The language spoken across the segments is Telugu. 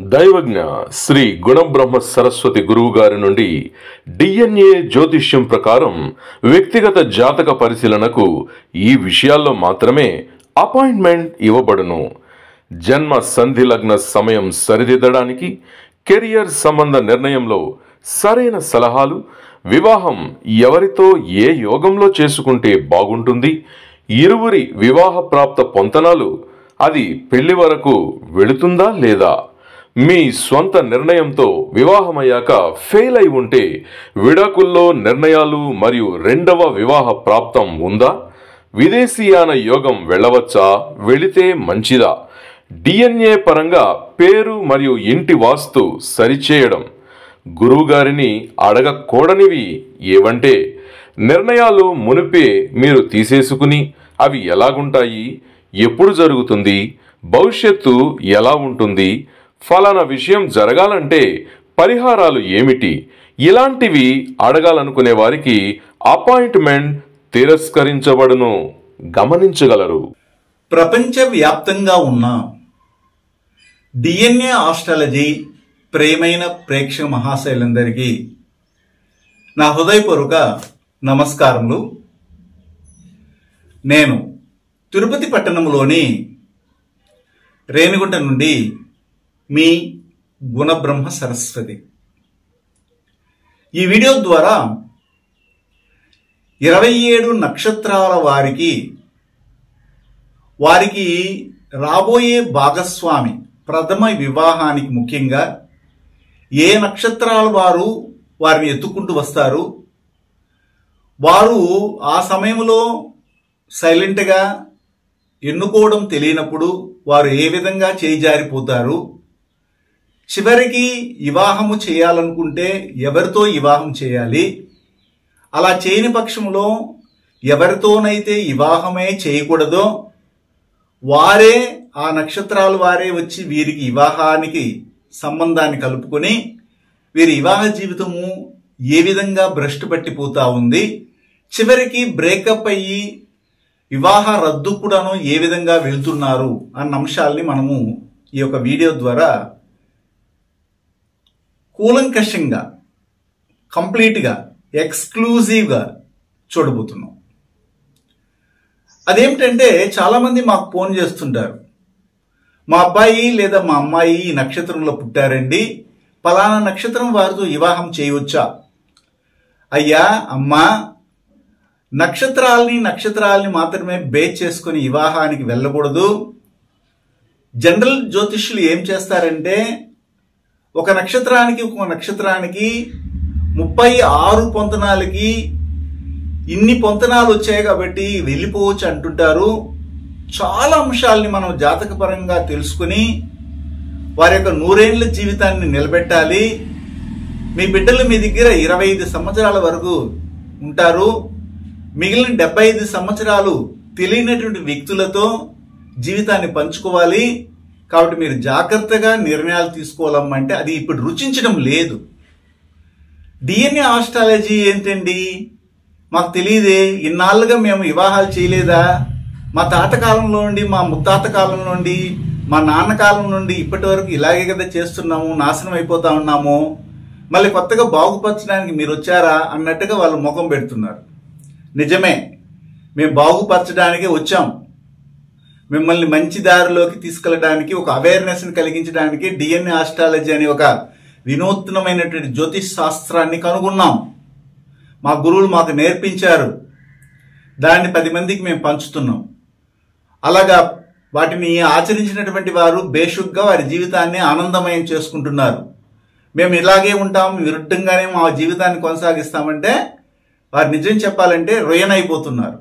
దైవజ్ఞ శ్రీ గుణబ్రహ్మ సరస్వతి గురువు గారి నుండి డిఎన్ఏ జ్యోతిష్యం ప్రకారం వ్యక్తిగత జాతక పరిశీలనకు ఈ విషయాల్లో మాత్రమే అపాయింట్మెంట్ ఇవ్వబడును. జన్మ సంధి లగ్న సమయం సరిదిద్దడానికి, కెరియర్ సంబంధ నిర్ణయంలో సరైన సలహాలు, వివాహం ఎవరితో ఏ యోగంలో చేసుకుంటే బాగుంటుంది, ఇరువురి వివాహ ప్రాప్త పొంతనాలు అది పెళ్లి వరకు వెళుతుందా లేదా, మీ స్వంత నిర్ణయంతో వివాహమయ్యాక ఫెయిల్ అయి ఉంటే విడాకుల్లో నిర్ణయాలు మరియు రెండవ వివాహ ప్రాప్తం ఉందా, విదేశీయాన యోగం వెళ్ళవచ్చా, వెళితే మంచిదా, డిఎన్ఏ పరంగా పేరు మరియు ఇంటి వాస్తు సరిచేయడం, గురువుగారిని అడగకూడనివి ఏవంటే నిర్ణయాలు మునిపే మీరు తీసేసుకుని అవి ఎలాగుంటాయి, ఎప్పుడు జరుగుతుంది, భవిష్యత్తు ఎలా ఉంటుంది, ఫలానా విషయం జరగాలంటే పరిహారాలు ఏమిటి, ఇలాంటివి అడగాలనుకునే వారికి అపాయింట్మెంట్ తిరస్కరించబడును. గమనించగలరు. ప్రపంచవ్యాప్తంగా ఉన్న డిఎన్ఏ ఆస్ట్రాలజీ ప్రేమైన ప్రేక్షక మహాశైలందరికీ నా హృదయపూర్వక నమస్కారములు. నేను తిరుపతి పట్టణంలోని రేణిగుంట నుండి మీ గుణబ్రహ్మ సరస్వతి. ఈ వీడియో ద్వారా 27 నక్షత్రాల వారికి రాబోయే భాగస్వామి ప్రథమ వివాహానికి ముఖ్యంగా ఏ నక్షత్రాల వారు వారిని ఎత్తుకుంటూ వస్తారు, వారు ఆ సమయంలో సైలెంట్గా ఎన్నుకోవడం తెలియనప్పుడు వారు ఏ విధంగా చేయిజారిపోతారు, చివరికి వివాహము చేయాలనుకుంటే ఎవరితో వివాహం చేయాలి, అలా చేయని పక్షంలో ఎవరితోనైతే వివాహమే చేయకూడదో వారే ఆ నక్షత్రాలు వారే వచ్చి వీరికి వివాహానికి సంబంధాన్ని కలుపుకొని వీరి వివాహ జీవితము ఏ విధంగా భ్రష్టు పట్టిపోతా ఉంది, చివరికి బ్రేకప్ అయ్యి వివాహ రద్దు కూడాను ఏ విధంగా వెళ్తున్నారు అన్న అంశాలని మనము ఈ యొక్క వీడియో ద్వారా కూలంకషంగా కంప్లీట్గా ఎక్స్క్లూజివ్గా చూడబోతున్నాం. అదేమిటంటే చాలామంది మాకు ఫోన్ చేస్తుంటారు, మా అబ్బాయి లేదా మా అమ్మాయి ఈ నక్షత్రంలో పుట్టారండి, పలానా నక్షత్రం వారితో వివాహం చేయవచ్చా? అయ్యా అమ్మా, నక్షత్రాలని మాత్రమే బేస్ చేసుకుని వివాహానికి వెళ్ళకూడదు. జనరల్ జ్యోతిష్యులు ఏం చేస్తారంటే ఒక నక్షత్రానికి 36 పొంతనాలకి ఇన్ని పొంతనాలు వచ్చాయి కాబట్టి వెళ్ళిపోవచ్చు అంటుంటారు. చాలా అంశాలని మనం జాతకపరంగా తెలుసుకుని వారి యొక్క 100 ఏళ్ల జీవితాన్ని నిలబెట్టాలి. మీ బిడ్డలు మీ దగ్గర 25 సంవత్సరాల వరకు ఉంటారు, మిగిలిన 75 సంవత్సరాలు తెలియనటువంటి వ్యక్తులతో జీవితాన్ని పంచుకోవాలి. కాబట్టి మీరు జాగ్రత్తగా నిర్ణయాలు తీసుకోవాలమ్మంటే అది ఇప్పుడు రుచించడం లేదు. డిఎన్ఏ ఆస్ట్రాలజీ ఏంటండి, మాకు తెలియదే, ఇన్నాళ్ళుగా మేము వివాహాలు చేయలేదా, మా తాత కాలంలో నుండి మా ముత్తాత కాలం నుండి మా నాన్న కాలం నుండి ఇప్పటి వరకు ఇలాగే కదా చేస్తున్నాము, నాశనం అయిపోతా ఉన్నాము, మళ్ళీ కొత్తగా బాగుపరచడానికి మీరు వచ్చారా అన్నట్టుగా వాళ్ళు ముఖం పెడుతున్నారు. నిజమే, మేము బాగుపరచడానికే వచ్చాం. మిమ్మల్ని మంచి దారిలోకి తీసుకెళ్ళడానికి, ఒక అవేర్నెస్ని కలిగించడానికి డిఎన్ఏ ఆస్ట్రాలజీ అనే ఒక వినూత్నమైనటువంటి జ్యోతిష్ శాస్త్రాన్ని కనుగొన్నాం. మా గురువులు మాకు నేర్పించారు, దాన్ని 10 మందికి మేము పంచుతున్నాం. అలాగా వాటిని ఆచరించినటువంటి వారు బేషుగ్గా వారి జీవితాన్ని ఆనందమయం చేసుకుంటున్నారు. మేము ఇలాగే ఉంటాం, విరుద్ధంగానే మా జీవితాన్ని కొనసాగిస్తామంటే వారు నిజం చెప్పాలంటే రొయ్యనైపోతున్నారు.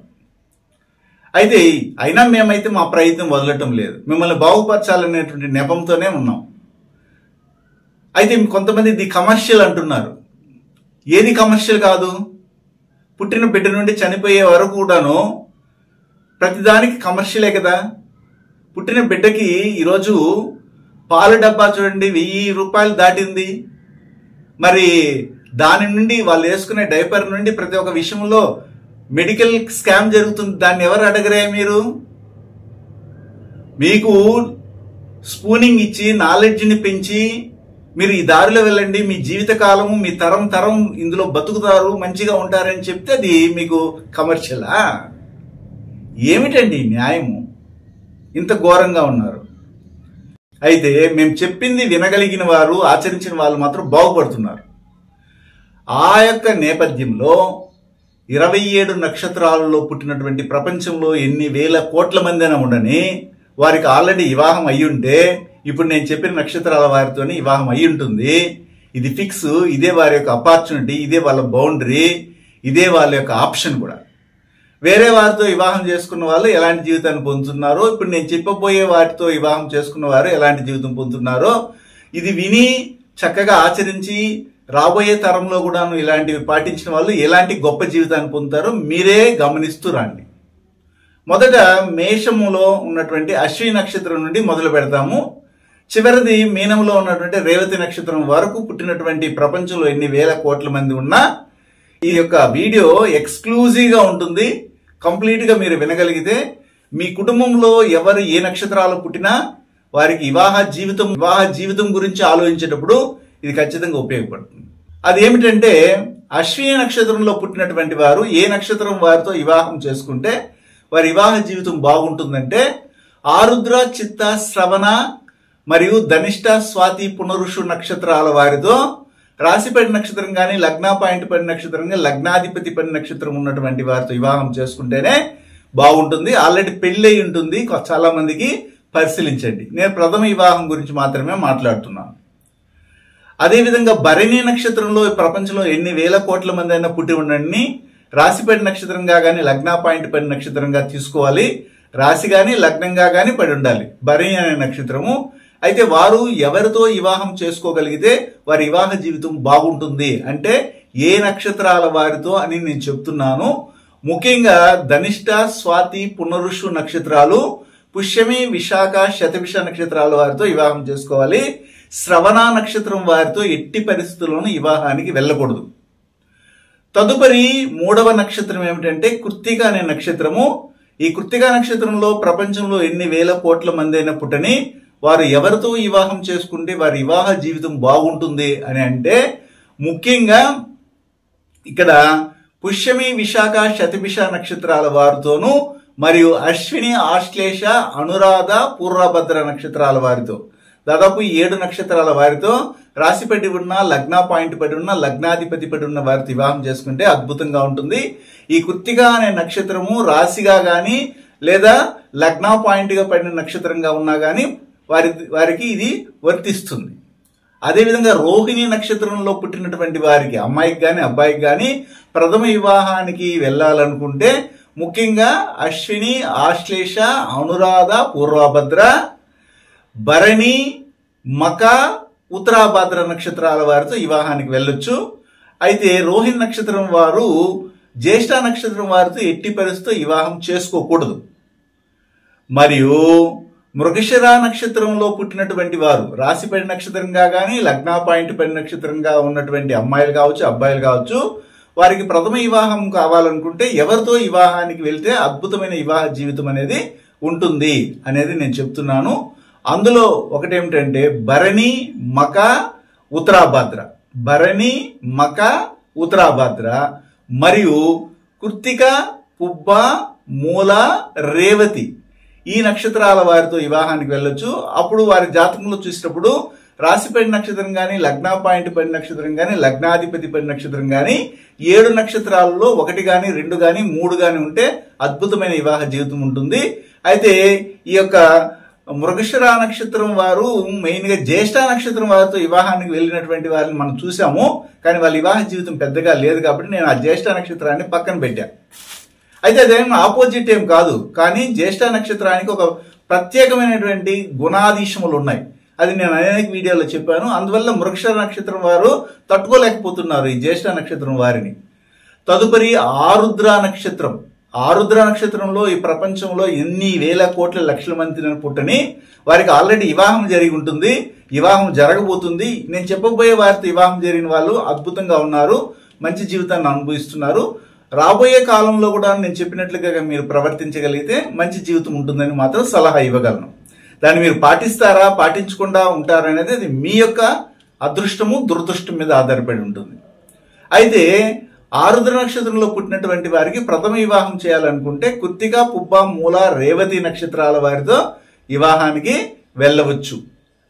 అయితే అయినా మేమైతే మా ప్రయత్నం వదలటం లేదు, మిమ్మల్ని బాగుపరచాలనేటువంటి నెపంతోనే ఉన్నాం. అయితే కొంతమంది ఇది కమర్షియల్ అంటున్నారు. ఏది కమర్షియల్ కాదు, పుట్టిన బిడ్డ నుండి చనిపోయే వరకు కూడాను ప్రతిదానికి కమర్షియలే కదా. పుట్టిన బిడ్డకి ఈరోజు పాల డబ్బా చూడండి 1000 రూపాయలు దాటింది. మరి దాని నుండి వాళ్ళు వేసుకునే డైపర్ నుండి ప్రతి ఒక్క విషయంలో మెడికల్ స్కామ్ జరుగుతుంది. దాన్ని ఎవరు అడగరే? మీరు మీకు స్పూనింగ్ ఇచ్చి నాలెడ్జ్ని పెంచి మీరు ఈ దారిలో వెళ్ళండి, మీ జీవిత కాలము మీ తరం తరం ఇందులో బతుకుతారు, మంచిగా ఉంటారని చెప్తే అది మీకు కమర్షియలా? ఏమిటండి న్యాయము? ఇంత ఘోరంగా ఉన్నారు. అయితే మేము చెప్పింది వినగలిగిన వారు, ఆచరించిన వాళ్ళు మాత్రం బాగుపడుతున్నారు. ఆ యొక్క నేపథ్యంలో 27 నక్షత్రాలలో పుట్టినటువంటి ప్రపంచంలో ఎన్ని వేల కోట్ల మంది అయినా ఉండని వారికి ఆల్రెడీ వివాహం అయ్యుంటే ఇప్పుడు నేను చెప్పిన నక్షత్రాల వారితోనే వివాహం అయి ఉంటుంది. ఇది ఫిక్స్, ఇదే వారి యొక్క ఆపర్చునిటీ, ఇదే వాళ్ళ బౌండరీ, ఇదే వాళ్ళ యొక్క ఆప్షన్ కూడా. వేరే వారితో వివాహం చేసుకున్న వాళ్ళు ఎలాంటి జీవితాన్ని పొందుతున్నారో, ఇప్పుడు నేను చెప్పబోయే వాటితో వివాహం చేసుకున్న వారు ఎలాంటి జీవితం పొందుతున్నారో ఇది విని చక్కగా ఆచరించి రాబోయే తరంలో కూడా ఇలాంటివి పాటించిన వాళ్ళు ఎలాంటి గొప్ప జీవితాన్ని పొందుతారో మీరే గమనిస్తూ రండి. మొదట మేషములో ఉన్నటువంటి అశ్విని నక్షత్రం నుండి మొదలు పెడతాము. చివరిది మీనంలో ఉన్నటువంటి రేవతి నక్షత్రం వరకు పుట్టినటువంటి ప్రపంచంలో ఎన్ని వేల కోట్ల మంది ఉన్నా ఈ యొక్క వీడియో ఎక్స్క్లూజివ్ గా ఉంటుంది. కంప్లీట్ గా మీరు వినగలిగితే మీ కుటుంబంలో ఎవరు ఏ నక్షత్రాలు పుట్టినా వారికి వివాహ జీవితం గురించి ఆలోచించేటప్పుడు ఇది ఖచ్చితంగా ఉపయోగపడుతుంది. అది ఏమిటంటే అశ్విని నక్షత్రంలో పుట్టినటువంటి వారు ఏ నక్షత్రం వారితో వివాహం చేసుకుంటే వారి వివాహ జీవితం బాగుంటుందంటే ఆరుద్ర, చిత్త, శ్రవణ మరియు ధనిష్ట, స్వాతి, పునరుషు నక్షత్రాల వారితో రాశిపడి నక్షత్రం కానీ లగ్న పాయింట్ పడి నక్షత్రం కానీ లగ్నాధిపతి పడి నక్షత్రం ఉన్నటువంటి వారితో వివాహం చేసుకుంటేనే బాగుంటుంది. ఆల్రెడీ పెళ్ళి ఉంటుంది చాలా మందికి, పరిశీలించండి. నేను ప్రథమ వివాహం గురించి మాత్రమే మాట్లాడుతున్నాను. అదేవిధంగా భరణి నక్షత్రంలో ప్రపంచంలో ఎన్ని వేల కోట్ల మంది అయినా పుట్టి ఉండండి రాశిపడి నక్షత్రంగా కానీ లగ్న పాయింట్ పడి నక్షత్రంగా తీసుకోవాలి. రాశి కానీ లగ్నంగా కానీ పడి ఉండాలి భరణి అనే నక్షత్రము. అయితే వారు ఎవరితో వివాహం చేసుకోగలిగితే వారి వివాహ జీవితం బాగుంటుంది అంటే ఏ నక్షత్రాల వారితో అని నేను చెప్తున్నాను. ముఖ్యంగా ధనిష్ట, స్వాతి, పునరుషు నక్షత్రాలు, పుష్యమి, విశాఖ, శతభిష నక్షత్రాల వారితో వివాహం చేసుకోవాలి. శ్రవణ నక్షత్రం వారితో ఎట్టి పరిస్థితుల్లోనూ వివాహానికి వెళ్ళకూడదు. తదుపరి 3వ నక్షత్రం ఏమిటంటే కృత్తిక అనే నక్షత్రము. ఈ కృత్తిక నక్షత్రంలో ప్రపంచంలో ఎన్ని వేల కోట్ల మంది అయినా పుట్టని వారు ఎవరితో వివాహం చేసుకుంటే వారి వివాహ జీవితం బాగుంటుంది అని అంటే ముఖ్యంగా ఇక్కడ పుష్యమి, విశాఖ, శతభిష నక్షత్రాల వారితోనూ మరియు అశ్విని, ఆశ్లేష, అనురాధ, పూర్వభద్ర నక్షత్రాల వారితో దాదాపు 7 నక్షత్రాల వారితో రాశిపడి ఉన్న, లగ్న పాయింట్ పడి ఉన్న, లగ్నాధిపతి పడి ఉన్న వారితో వివాహం చేసుకుంటే అద్భుతంగా ఉంటుంది. ఈ కృత్తిక అనే నక్షత్రము రాశిగా గాని లేదా లగ్న పాయింట్ గా పడిన నక్షత్రంగా ఉన్నా గాని వారికి ఇది వర్తిస్తుంది. అదేవిధంగా రోహిణి నక్షత్రంలో పుట్టినటువంటి వారికి అమ్మాయికి గాని అబ్బాయికి గాని ప్రథమ వివాహానికి వెళ్ళాలనుకుంటే ముఖ్యంగా అశ్విని, ఆశ్లేష, అనురాధ, పూర్వభద్ర, భరణి, మక, ఉత్తరాభాద్ర నక్షత్రాల వారితో వివాహానికి వెళ్ళొచ్చు. అయితే రోహిణి నక్షత్రం వారు జ్యేష్ఠ నక్షత్రం వారితో ఎట్టి పరిస్థితితో వివాహం చేసుకోకూడదు. మరియు మృగశిర నక్షత్రంలో పుట్టినటువంటి వారు రాశిపడి నక్షత్రంగా కానీ లగ్న పాయింట్ పడి నక్షత్రంగా ఉన్నటువంటి అమ్మాయిలు కావచ్చు, అబ్బాయిలు కావచ్చు, వారికి ప్రథమ వివాహం కావాలనుకుంటే ఎవరితో వివాహానికి వెళ్తే అద్భుతమైన వివాహ జీవితం అనేది ఉంటుంది అనేది నేను చెప్తున్నాను. అందులో ఒకటేమిటంటే భరణి, మక, ఉత్తరాభాద్ర, భరణి, మక, ఉత్తరాభాద్ర మరియు కృత్తిక, పుబ్బ, మూల, రేవతి ఈ నక్షత్రాల వారితో వివాహానికి వెళ్ళొచ్చు. అప్పుడు వారి జాతకంలో చూసినప్పుడు రాశిపడి నక్షత్రం కానీ లగ్న పాయింట్ పడి నక్షత్రం కానీ లగ్నాధిపతి పడి నక్షత్రం కానీ 7 నక్షత్రాలలో 1 కానీ 2 కానీ 3 కానీ ఉంటే అద్భుతమైన వివాహ జీవితం ఉంటుంది. అయితే ఈ యొక్క మృగశిర నక్షత్రం వారు మెయిన్ గా జ్యేష్ఠ నక్షత్రం వారితో వివాహానికి వెళ్ళినటువంటి వారిని మనం చూసాము. కానీ వాళ్ళ వివాహ జీవితం పెద్దగా లేదు కాబట్టి నేను ఆ జ్యేష్ఠ నక్షత్రాన్ని పక్కన పెట్టాను. అయితే అదేం ఆపోజిట్ ఏం కాదు, కానీ జ్యేష్ఠ నక్షత్రానికి ఒక ప్రత్యేకమైనటువంటి గుణాధీశములు ఉన్నాయి. అది నేను అనేక వీడియోలో చెప్పాను. అందువల్ల మృగశిర నక్షత్రం వారు తట్టుకోలేకపోతున్నారు ఈ జ్యేష్ఠ నక్షత్రం వారిని. తదుపరి ఆరుద్ర నక్షత్రం. ఆరుద్ర నక్షత్రంలో ఈ ప్రపంచంలో ఎన్ని వేల కోట్ల లక్షల మంది పుట్టని వారికి ఆల్రెడీ వివాహం జరిగి ఉంటుంది, వివాహం జరగబోతుంది. నేను చెప్పబోయే వారితో వివాహం జరిగిన వాళ్ళు అద్భుతంగా ఉన్నారు, మంచి జీవితాన్ని అనుభవిస్తున్నారు. రాబోయే కాలంలో కూడా నేను చెప్పినట్లుగా మీరు ప్రవర్తించగలిగితే మంచి జీవితం ఉంటుందని మాత్రం సలహా ఇవ్వగలను. దాన్ని మీరు పాటిస్తారా, పాటించకుండా ఉంటారా అనేది అది మీ యొక్క అదృష్టము దురదృష్టం మీద ఆధారపడి ఉంటుంది. అయితే ఆరుద్ర నక్షత్రంలో పుట్టినటువంటి వారికి ప్రథమ వివాహం చేయాలనుకుంటే కృత్తిక, పుబ్బ, మూల, రేవతి నక్షత్రాల వారితో వివాహానికి వెళ్ళవచ్చు.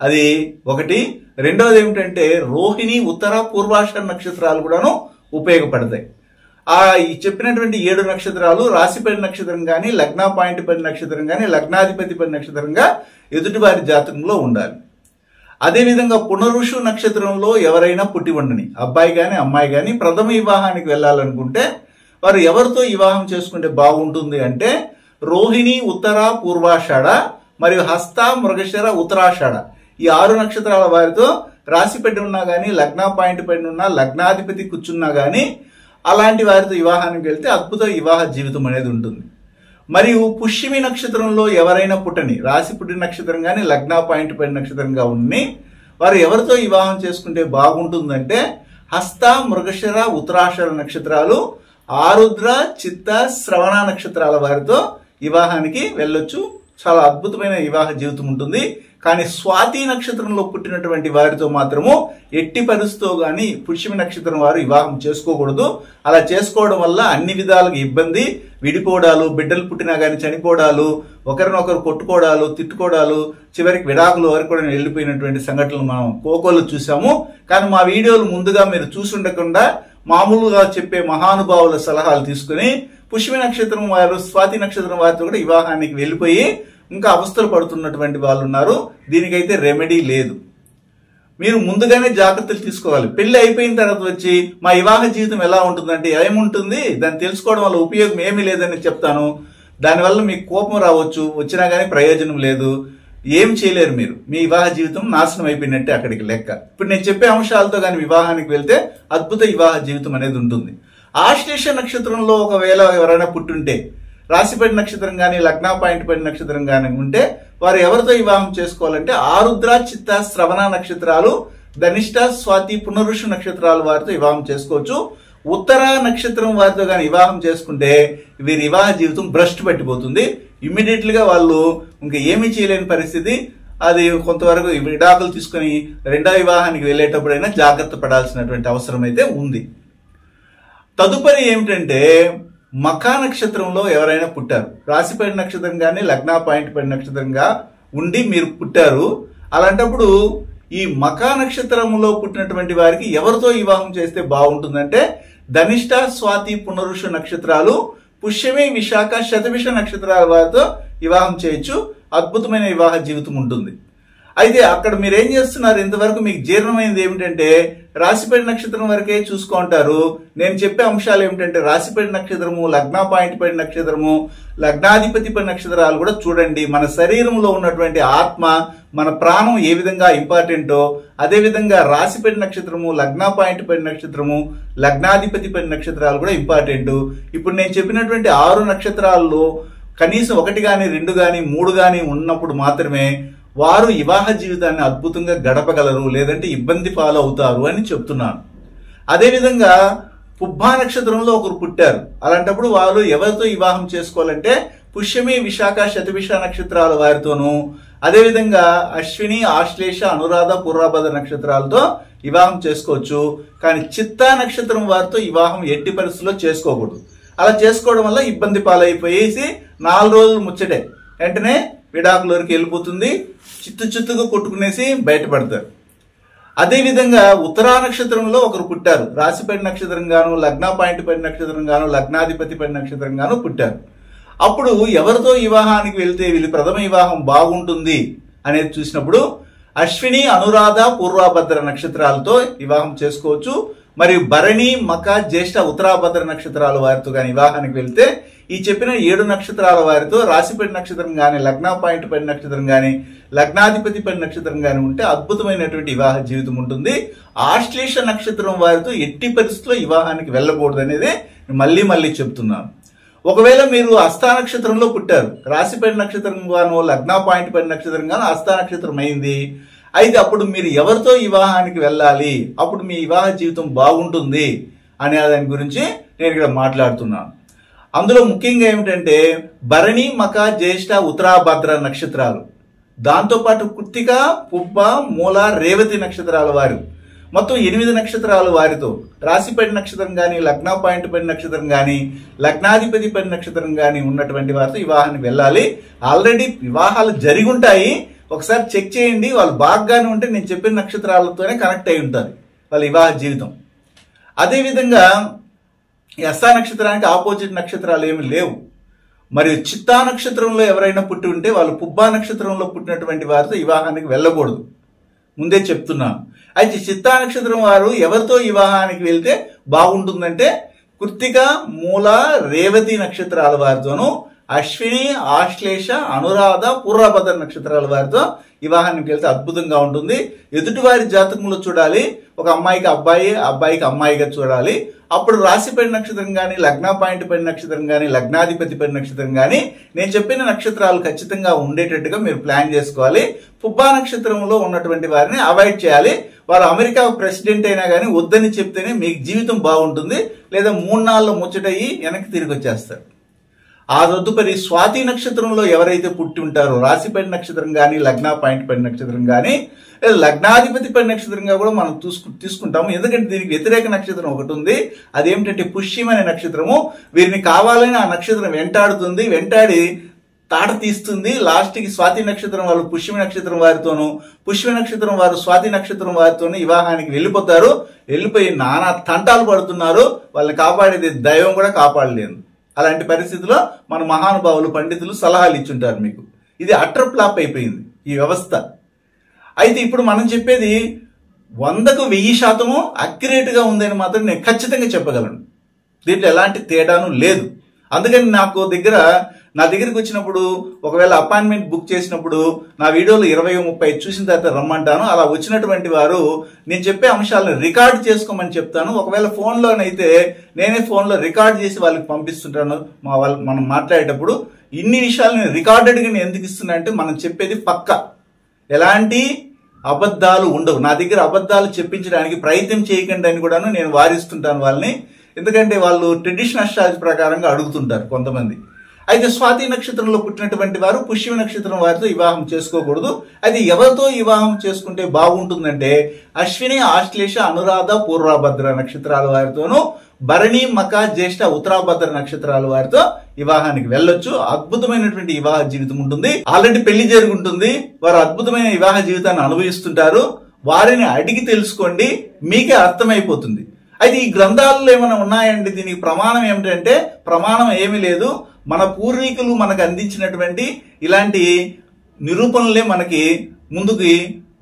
అది ఒకటి. రెండవది ఏమిటంటే రోహిణి, ఉత్తర, పూర్వాషాఢ నక్షత్రాలు కూడాను ఉపయోగపడతాయి. ఈ చెప్పినటువంటి 7 నక్షత్రాలు రాశిపడి నక్షత్రం కానీ, లగ్న పాయింట్ పడి నక్షత్రం కానీ, లగ్నాధిపతి పడి నక్షత్రంగా ఎదుటి వారి జాతకంలో ఉండాలి. అదేవిధంగా పునరుషు నక్షత్రంలో ఎవరైనా పుట్టి ఉండని అబ్బాయి కానీ అమ్మాయి కానీ ప్రథమ వివాహానికి వెళ్ళాలనుకుంటే వారు ఎవరితో వివాహం చేసుకుంటే బాగుంటుంది అంటే రోహిణి, ఉత్తర, పూర్వాషాఢ మరియు హస్త, మృగశిర, ఉత్తరాషాఢ ఈ 6 నక్షత్రాల వారితో రాశి పెట్టి ఉన్నా కానీ, లగ్న పాయింట్ పడి ఉన్నా, లగ్నాధిపతి కూర్చున్నా కానీ అలాంటి వారితో వివాహానికి వెళ్తే అద్భుత వివాహ జీవితం అనేది ఉంటుంది. మరియు పుష్యమి నక్షత్రంలో ఎవరైనా పుట్టని రాశి పుట్టిన నక్షత్రం కానీ, లగ్న పాయింట్ పడిన నక్షత్రంగా ఉండి వారు ఎవరితో వివాహం చేసుకుంటే బాగుంటుందంటే హస్త, మృగశిర, ఉత్తరాషాఢ నక్షత్రాలు, ఆరుద్ర, చిత్త, శ్రవణ నక్షత్రాల వారితో వివాహానికి వెళ్ళొచ్చు. చాలా అద్భుతమైన వివాహ జీవితం ఉంటుంది. కానీ స్వాతి నక్షత్రంలో పుట్టినటువంటి వారితో మాత్రము ఎట్టి పరిస్థితితో గాని పుష్యమి నక్షత్రం వారు వివాహం చేసుకోకూడదు. అలా చేసుకోవడం వల్ల అన్ని విధాలుగా ఇబ్బంది, విడిపోవడాలు, బిడ్డలు పుట్టినా గాని చనిపోవడాలు, ఒకరినొకరు కొట్టుకోవడాలు, తిట్టుకోవడాలు, చివరికి విడాకుల వరకు కూడా వెళ్ళిపోయినటువంటి సంఘటనలు మనం కోకోలు చూసాము. కానీ మా వీడియోలు ముందుగా మీరు చూసి ఉండకుండా మామూలుగా చెప్పే మహానుభావుల సలహాలు తీసుకుని పుష్యమి నక్షత్రం వారు, స్వాతి నక్షత్రం వారితో కూడా వివాహానికి వెళ్ళిపోయి ఇంకా అవస్థలు పడుతున్నటువంటి వాళ్ళు ఉన్నారు. దీనికైతే రెమెడీ లేదు. మీరు ముందుగానే జాగ్రత్తలు తీసుకోవాలి. పెళ్లి అయిపోయిన తర్వాత వచ్చి మా వివాహ జీవితం ఎలా ఉంటుందంటే ఏముంటుంది, దాన్ని తెలుసుకోవడం వల్ల ఉపయోగం ఏమీ లేదని చెప్తాను. దానివల్ల మీకు కోపం రావచ్చు, వచ్చినా కానీ ప్రయోజనం లేదు, ఏం చేయలేరు. మీరు మీ వివాహ జీవితం నాశనం అయిపోయినట్టే అక్కడికి లెక్క. ఇప్పుడు నేను చెప్పే అంశాలతో కానీ వివాహానికి వెళ్తే అద్భుత వివాహ జీవితం అనేది ఉంటుంది. ఆశ్లేష నక్షత్రంలో ఒకవేళ ఎవరైనా పుట్టుంటే రాశిపడి నక్షత్రం కానీ, లగ్న పాయింట్ పడి నక్షత్రం కానీ ఉంటే వారు ఎవరితో వివాహం చేసుకోవాలంటే ఆరుద్ర, చిత్త, శ్రవణ నక్షత్రాలు, ధనిష్ట, స్వాతి, పునరుషు నక్షత్రాలు వారితో వివాహం చేసుకోవచ్చు. ఉత్తర నక్షత్రం వారితో కానీ వివాహం చేసుకుంటే వీరి వివాహ జీవితం భ్రష్టు పట్టిపోతుంది. ఇమ్మీడియట్ గా వాళ్ళు ఇంకా ఏమీ చేయలేని పరిస్థితి. అది కొంతవరకు విడాకులు తీసుకుని రెండో వివాహానికి వెళ్ళేటప్పుడైనా జాగ్రత్త పడాల్సినటువంటి అవసరం అయితే ఉంది. తదుపరి ఏమిటంటే మఖా నక్షత్రంలో ఎవరైనా పుట్టారు, రాశిపడి నక్షత్రం కానీ, లగ్న పాయింట్ పడి నక్షత్రంగా ఉండి మీరు పుట్టారు. అలాంటప్పుడు ఈ మఖా నక్షత్రంలో పుట్టినటువంటి వారికి ఎవరితో వివాహం చేస్తే బాగుంటుందంటే ధనిష్ట, స్వాతి, పునరుషు నక్షత్రాలు, పుష్యమి, విశాఖ, శతభిష నక్షత్రాల వారితో వివాహం చేయొచ్చు. అద్భుతమైన వివాహ జీవితం ఉంటుంది. అయితే అక్కడ మీరు ఏం చేస్తున్నారు, ఇంతవరకు మీకు జీర్ణమైంది ఏమిటంటే రాశిపడి నక్షత్రం వరకే చూసుకుంటారు. నేను చెప్పే అంశాలు ఏమిటంటే రాశిపడి నక్షత్రము, లగ్న పాయింట్ పడి నక్షత్రము, లగ్నాధిపతి పడి నక్షత్రాలు కూడా చూడండి. మన శరీరంలో ఉన్నటువంటి ఆత్మ, మన ప్రాణం ఏ విధంగా ఇంపార్టెంటో అదే విధంగా రాశిపడి నక్షత్రము, లగ్న పాయింట్ పడి నక్షత్రము, లగ్నాధిపతి పడి నక్షత్రాలు కూడా ఇంపార్టెంట్. ఇప్పుడు నేను చెప్పినటువంటి 6 నక్షత్రాల్లో కనీసం 1 గాని 2 గాని 3 గాని ఉన్నప్పుడు మాత్రమే వారు వివాహ జీవితాన్ని అద్భుతంగా గడపగలరు, లేదంటే ఇబ్బంది పాలవుతారు అని చెప్తున్నాను. అదేవిధంగా పుబ్బా నక్షత్రంలో ఒకరు పుట్టారు. అలాంటప్పుడు వారు ఎవరితో వివాహం చేసుకోవాలంటే పుష్యమి, విశాఖ, శతభిష నక్షత్రాల వారితోనూ, అదేవిధంగా అశ్విని, ఆశ్లేష, అనురాధ, పూర్వభద్ర నక్షత్రాలతో వివాహం చేసుకోవచ్చు. కానీ చిత్తా నక్షత్రం వారితో వివాహం ఎట్టి పరిస్థితుల్లో చేసుకోకూడదు. అలా చేసుకోవడం వల్ల ఇబ్బంది పాలైపోయేసి 4 రోజులు ముచ్చటే వెంటనే విడాకుల వరకు వెళ్ళిపోతుంది. చిత్తుగా కొట్టుకునేసి బయటపడతారు. అదేవిధంగా ఉత్తరా నక్షత్రంలో ఒకరు పుట్టారు, రాశిపడి నక్షత్రం గాను, లగ్న పాయింట్ పడి నక్షత్రం గాను, లగ్నాధిపతి పడి నక్షత్రం గాను పుట్టారు. అప్పుడు ఎవరితో వివాహానికి వెళ్తే వీళ్ళు ప్రథమ వివాహం బాగుంటుంది అనేది చూసినప్పుడు అశ్విని, అనురాధ, పూర్వభద్ర నక్షత్రాలతో వివాహం చేసుకోవచ్చు. మరియు భరణి, మఖ, జ్యేష్ఠ, ఉత్తరాభద్ర నక్షత్రాల వారితో కానీ వివాహానికి వెళ్తే ఈ చెప్పిన 7 నక్షత్రాల వారితో రాశిపడి నక్షత్రం కానీ, లగ్న పాయింట్ పడి నక్షత్రం కానీ, లగ్నాధిపతి పడి నక్షత్రం కానీ ఉంటే అద్భుతమైనటువంటి వివాహ జీవితం ఉంటుంది. ఆశ్లేష నక్షత్రం వారితో ఎట్టి పరిస్థితుల్లో వివాహానికి వెళ్ళకూడదు అనేది మళ్ళీ చెప్తున్నాను. ఒకవేళ మీరు హస్త నక్షత్రంలో పుట్టారు, రాశిపడి నక్షత్రం గాను, లగ్న పాయింట్ పడి నక్షత్రం గాను హస్త నక్షత్రం అయింది. అయితే అప్పుడు మీరు ఎవరితో వివాహానికి వెళ్ళాలి, అప్పుడు మీ వివాహ జీవితం బాగుంటుంది అనే దాని గురించి నేను ఇక్కడ మాట్లాడుతున్నాను. అందులో ముఖ్యంగా ఏమిటంటే భరణి, మఖ, జ్యేష్ఠ, ఉత్తరాభద్ర నక్షత్రాలు దాంతోపాటు కృత్తిక, పుబ్బ, మూల, రేవతి నక్షత్రాల వారు మొత్తం 8 నక్షత్రాలు వారితో రాశిపడి నక్షత్రం కానీ, లగ్న పాయింట్ పడి నక్షత్రం కానీ, లగ్నాధిపతి పడి నక్షత్రం కానీ ఉన్నటువంటి వారితో వివాహానికి వెళ్ళాలి. ఆల్రెడీ వివాహాలు జరిగి ఉంటాయి, ఒకసారి చెక్ చేయండి. వాళ్ళు బాగానే ఉంటే నేను చెప్పిన నక్షత్రాలతోనే కనెక్ట్ అయి ఉంటుంది వాళ్ళ వివాహ జీవితం. అదేవిధంగా యస్సా నక్షత్రానికి ఆపోజిట్ నక్షత్రాలు ఏమి లేవు. మరియు చిత్తా నక్షత్రంలో ఎవరైనా పుట్టి ఉంటే వాళ్ళు పుబ్బా నక్షత్రంలో పుట్టినటువంటి వారితో వివాహానికి వెళ్ళకూడదు, ముందే చెప్తున్నాను. అయితే చిత్తా నక్షత్రం వారు ఎవరితో వివాహానికి వెళ్తే బాగుంటుందంటే కృత్తిక, మూల, రేవతి నక్షత్రాల వారితోనూ, అశ్విని, ఆశ్లేష, అనురాధ, పూర్వభద్ర నక్షత్రాల వారితో వివాహానికి వెళ్తే అద్భుతంగా ఉంటుంది. ఎదుటివారి జాతకంలో చూడాలి, ఒక అమ్మాయికి అబ్బాయి, అబ్బాయికి అమ్మాయిగా చూడాలి. అప్పుడు రాశి పడి నక్షత్రం కానీ, లగ్న పాయింట్ పడి నక్షత్రం కానీ, లగ్నాధిపతి పడి నక్షత్రం కానీ నేను చెప్పిన నక్షత్రాలు ఖచ్చితంగా ఉండేటట్టుగా మీరు ప్లాన్ చేసుకోవాలి. పుబ్బా నక్షత్రంలో ఉన్నటువంటి వారిని అవాయిడ్ చేయాలి. వారు అమెరికా ప్రెసిడెంట్ అయినా కానీ వద్దని చెప్తేనే మీకు జీవితం బాగుంటుంది, లేదా 3 నాళ్ళు ముచ్చటయ్యి వెనక్కి తిరిగి వచ్చేస్తారు. ఆ తదుపరి స్వాతి నక్షత్రంలో ఎవరైతే పుట్టి ఉంటారో రాశిపడి నక్షత్రం కానీ, లగ్న పాయింట్ పడి నక్షత్రం కానీ, లగ్నాధిపతి పడి నక్షత్రంగా కూడా మనం తీసుకుంటాము. ఎందుకంటే దీనికి వ్యతిరేక నక్షత్రం ఒకటి ఉంది, అదేమిటంటే పుష్యం అనే నక్షత్రము. వీరిని కావాలని ఆ నక్షత్రం వెంటాడుతుంది, వెంటాడి తాట తీస్తుంది. లాస్ట్కి స్వాతి నక్షత్రం వాళ్ళు పుష్య నక్షత్రం వారితోనూ, పుష్య నక్షత్రం వారు స్వాతి నక్షత్రం వారితోనూ వివాహానికి వెళ్ళిపోతారు. వెళ్ళిపోయి నానా తంటాలు పడుతున్నారు. వాళ్ళని కాపాడేది దైవం కూడా కాపాడలేదు. అలాంటి పరిస్థితిలో మన మహానుభావులు, పండితులు సలహాలు ఇచ్చుంటారు మీకు. ఇది అట్టర్ ఫ్లాప్ అయిపోయింది ఈ వ్యవస్థ. అయితే ఇప్పుడు మనం చెప్పేది 100కు 1000% అక్యురేట్ గా ఉందని మాత్రం నేను ఖచ్చితంగా చెప్పగలను. దీంట్లో ఎలాంటి తేడాను లేదు. అందుకని నా దగ్గరికి వచ్చినప్పుడు ఒకవేళ అపాయింట్మెంట్ బుక్ చేసినప్పుడు నా వీడియోలు 20-30 చూసిన తర్వాత రమ్మంటాను. అలా వచ్చినటువంటి వారు నేను చెప్పే అంశాలను రికార్డ్ చేసుకోమని చెప్తాను. ఒకవేళ ఫోన్లోనైతే నేనే ఫోన్లో రికార్డ్ చేసి వాళ్ళకి పంపిస్తుంటాను. మనం మాట్లాడేటప్పుడు ఇన్ని విషయాలు నేను రికార్డెడ్గా నేను ఎందుకు ఇస్తున్నా అంటే మనం చెప్పేది పక్కా, ఎలాంటి అబద్ధాలు ఉండవు. నా దగ్గర అబద్ధాలు చెప్పించడానికి ప్రయత్నం చేయకండి అని కూడాను నేను వారిస్తుంటాను వాళ్ళని. ఎందుకంటే వాళ్ళు ట్రెడిషనల్ అస్ట్రాలజీ ప్రకారంగా అడుగుతుంటారు కొంతమంది. అయితే స్వాతి నక్షత్రంలో పుట్టినటువంటి వారు పుష్య నక్షత్రం వారితో వివాహం చేసుకోకూడదు. అయితే ఎవరితో వివాహం చేసుకుంటే బాగుంటుందంటే అశ్విని, ఆశ్లేష, అనురాధ, పూర్వభద్ర నక్షత్రాల వారితోనూ, భరణి, మక, జ్యేష్ఠ, ఉత్తరాభద్ర నక్షత్రాల వారితో వివాహానికి వెళ్ళొచ్చు. అద్భుతమైనటువంటి వివాహ జీవితం ఉంటుంది. ఆల్రెడీ పెళ్లి జరుగుంటుంది, వారు అద్భుతమైన వివాహ జీవితాన్ని అనుభవిస్తుంటారు. వారిని అడిగి తెలుసుకోండి, మీకే అర్థమైపోతుంది. అయితే ఈ గ్రంథాలలో ఏమైనా ఉన్నాయండి దీనికి ప్రమాణం ఏమిటంటే ప్రమాణం ఏమీ లేదు. మన పూర్వీకులు మనకు అందించినటువంటి ఇలాంటి నిరూపణలే మనకి ముందుకి